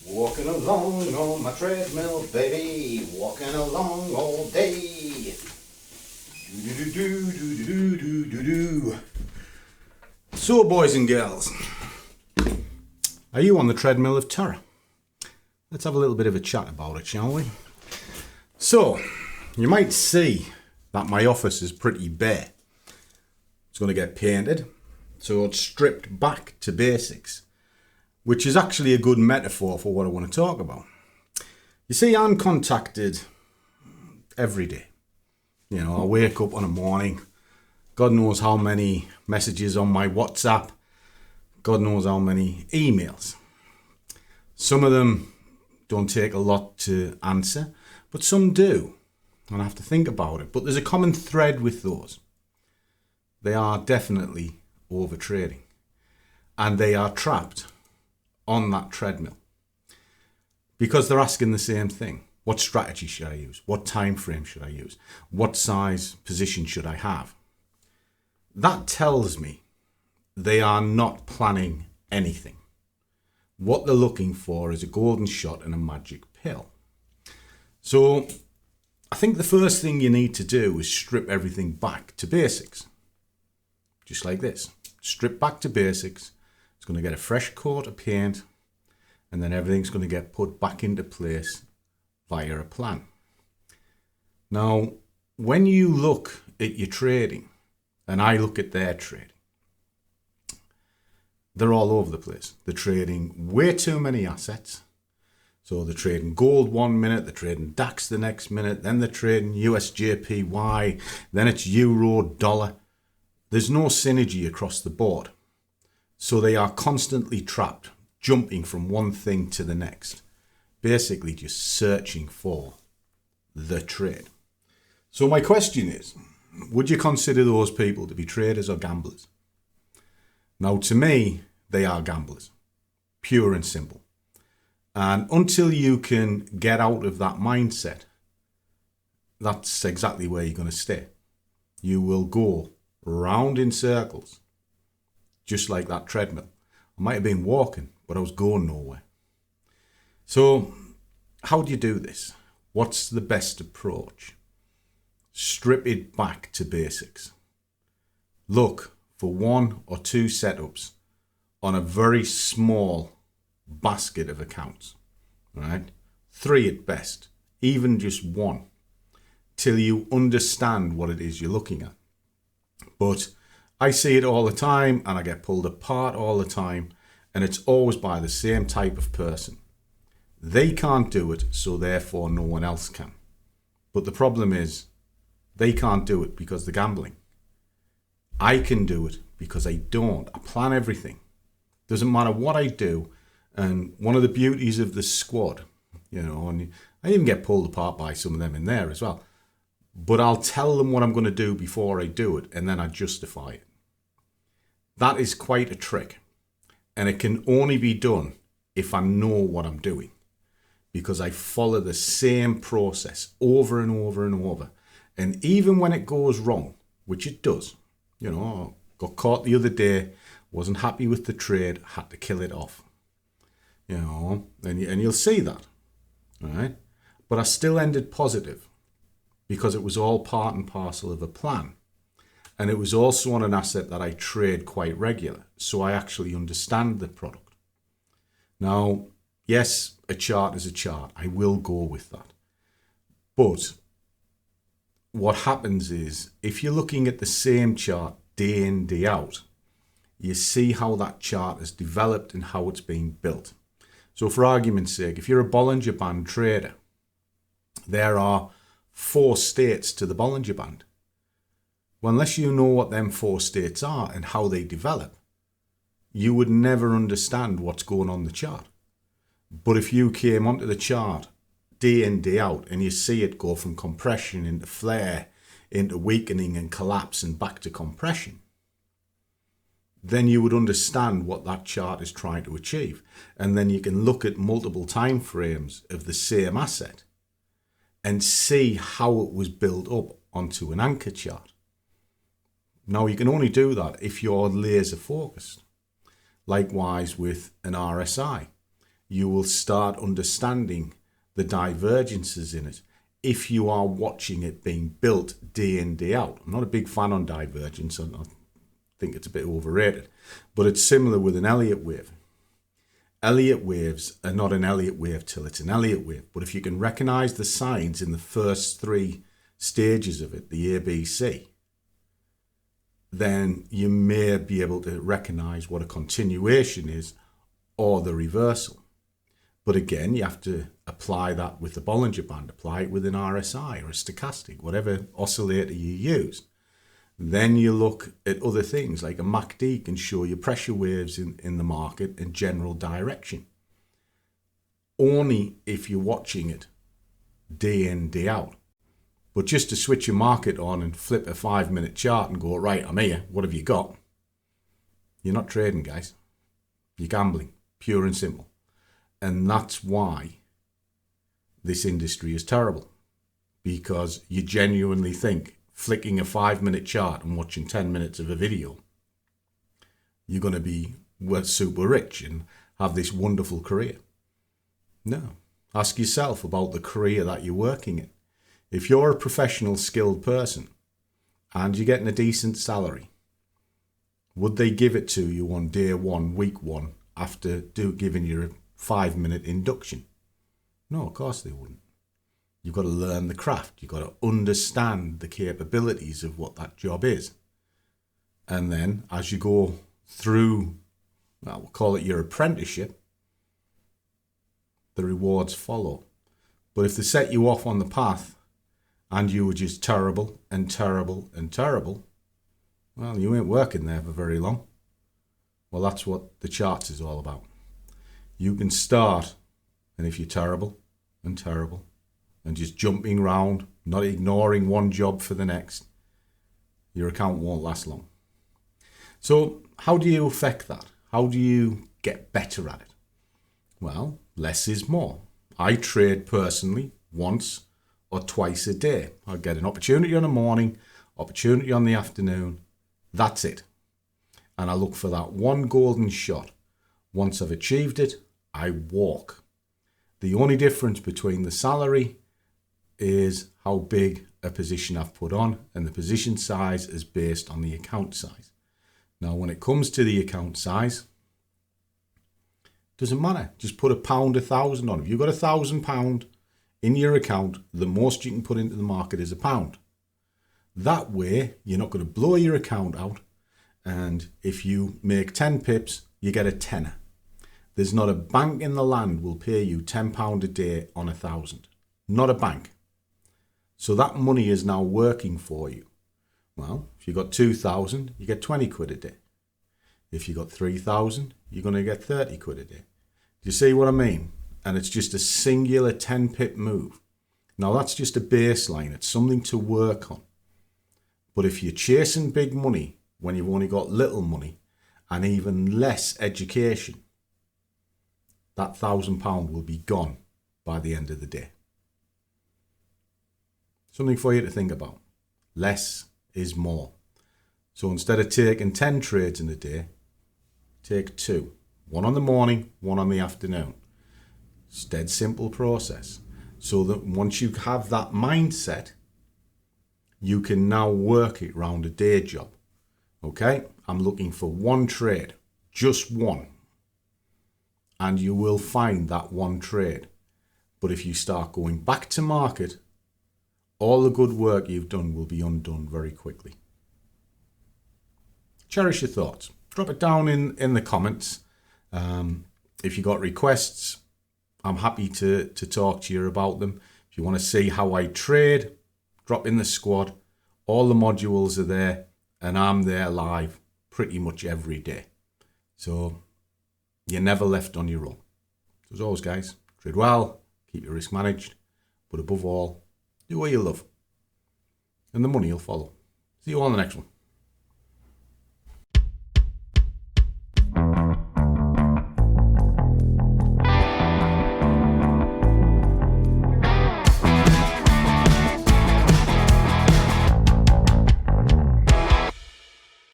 Walking along on my treadmill, baby, walking along all day. Do-do-do-do-do-do-do-do. So, boys and girls, are you on the treadmill of terror? Let's have a little bit of a chat about it, shall we? So, you might see that my office is pretty bare. It's going to get painted, so it's stripped back to basics, which is actually a good metaphor for what I want to talk about. You see, I'm contacted every day. You know, I wake up on a morning, God knows how many messages on my WhatsApp, God knows how many emails. Some of them don't take a lot to answer, but some do, and I have to think about it. But there's a common thread with those. They are definitely overtrading, and they are trapped on that treadmill because they're asking the same thing. What strategy should I use? What time frame should I use? What size position should I have? That tells me they are not planning anything. What they're looking for is a golden shot and a magic pill. So I think the first thing you need to do is strip everything back to basics. Just like this. Strip back to basics. It's going to get a fresh coat of paint, and then everything's going to get put back into place via a plan. Now, when you look at your trading, and I look at their trading, they're all over the place. They're trading way too many assets. So they're trading gold 1 minute, they're trading DAX the next minute, then they're trading USJPY, then it's euro, dollar. There's no synergy across the board. So they are constantly trapped, jumping from one thing to the next, basically just searching for the trade. So my question is, would you consider those people to be traders or gamblers? Now, to me, they are gamblers, pure and simple. And until you can get out of that mindset, that's exactly where you're going to stay. You will go round in circles, just like that treadmill. I might have been walking, but I was going nowhere. So, how do you do this? What's the best approach? Strip it back to basics. Look for 1 or 2 setups on a very small basket of accounts, right? 3 at best, even just 1, till you understand what it is you're looking at. But I see it all the time, and I get pulled apart all the time, and it's always by the same type of person. They can't do it, so therefore no one else can. But the problem is, they can't do it because they're gambling. I can do it because I don't. I plan everything. Doesn't matter what I do. And one of the beauties of the squad, you know, and I even get pulled apart by some of them in there as well. But I'll tell them what I'm going to do before I do it, and then I justify it. That is quite a trick. And it can only be done if I know what I'm doing, because I follow the same process over and over and over. And even when it goes wrong, which it does, you know, got caught the other day, wasn't happy with the trade, had to kill it off. You know, and you'll see that, all right? But I still ended positive because it was all part and parcel of a plan. And it was also on an asset that I trade quite regular, so I actually understand the product. Now, yes, a chart is a chart. I will go with that. But what happens is, if you're looking at the same chart day in, day out, you see how that chart has developed and how it's being built. So for argument's sake, if you're a Bollinger Band trader, there are 4 states to the Bollinger Band. Well, unless you know what them 4 states are and how they develop, you would never understand what's going on the chart. But if you came onto the chart day in, day out, and you see it go from compression into flare, into weakening and collapse and back to compression, then you would understand what that chart is trying to achieve. And then you can look at multiple time frames of the same asset and see how it was built up onto an anchor chart. Now, you can only do that if you're laser focused. Likewise with an RSI. you will start understanding the divergences in it if you are watching it being built day in, day out. I'm not a big fan on divergence. I think it's a bit overrated. But it's similar with an Elliott wave. Elliott waves are not an Elliott wave till it's an Elliott wave. But if you can recognize the signs in the first 3 stages of it, the A, B, C, then you may be able to recognize what a continuation is or the reversal. But again, you have to apply that with the Bollinger Band, apply it with an RSI or a stochastic, whatever oscillator you use. Then you look at other things like a MACD can show you pressure waves in the market in general direction. Only if you're watching it day in, day out. But just to switch your market on and flip a 5-minute chart and go, right, I'm here, what have you got? You're not trading, guys. You're gambling, pure and simple. And that's why this industry is terrible. Because you genuinely think flicking a 5-minute chart and watching 10 minutes of a video, you're going to be super rich and have this wonderful career. No. Ask yourself about the career that you're working in. If you're a professional, skilled person and you're getting a decent salary, would they give it to you on day 1, week 1, after giving you a 5-minute induction? No, of course they wouldn't. You've got to learn the craft. You've got to understand the capabilities of what that job is. And then as you go through, well, we'll call it your apprenticeship, the rewards follow. But if they set you off on the path and you were just terrible and terrible and terrible, well, you ain't working there for very long. Well, that's what the charts is all about. You can start, and if you're terrible and terrible and just jumping around, not ignoring one job for the next, your account won't last long. So how do you affect that? How do you get better at it? Well, less is more. I trade personally once or twice a day. I get an opportunity in the morning, opportunity on the afternoon. That's it. And I look for that one golden shot. Once I've achieved it, I walk. The only difference between the salary is how big a position I've put on, and the position size is based on the account size. Now, when it comes to the account size, doesn't matter. Just put £1, 1,000 on. If you've got £1,000 in your account, the most you can put into the market is £1. That way, you're not going to blow your account out. And if you make 10 pips, you get a tenner. There's not a bank in the land will pay you £10 a day on 1,000. Not a bank. So that money is now working for you. Well, if you got 2,000, you get 20 quid a day. If you got 3,000, you're going to get 30 quid a day. Do you see what I mean? And it's just a singular 10 pip move. Now that's just a baseline. It's something to work on. But if you're chasing big money when you've only got little money and even less education, that £1,000 will be gone by the end of the day. Something for you to think about. Less is more. So instead of taking 10 trades in a day, take 2. One on the morning, one on the afternoon. It's a dead simple process. So that once you have that mindset, you can now work it around a day job. Okay? I'm looking for one trade. Just one. And you will find that one trade. But if you start going back to market, all the good work you've done will be undone very quickly. Cherish your thoughts. Drop it down in the comments. If you got requests, I'm happy to talk to you about them. If you want to see how I trade, drop in the squad. All the modules are there, and I'm there live pretty much every day. So you're never left on your own. So as always, guys, trade well, keep your risk managed, but above all, do what you love, and the money will follow. See you all in the next one.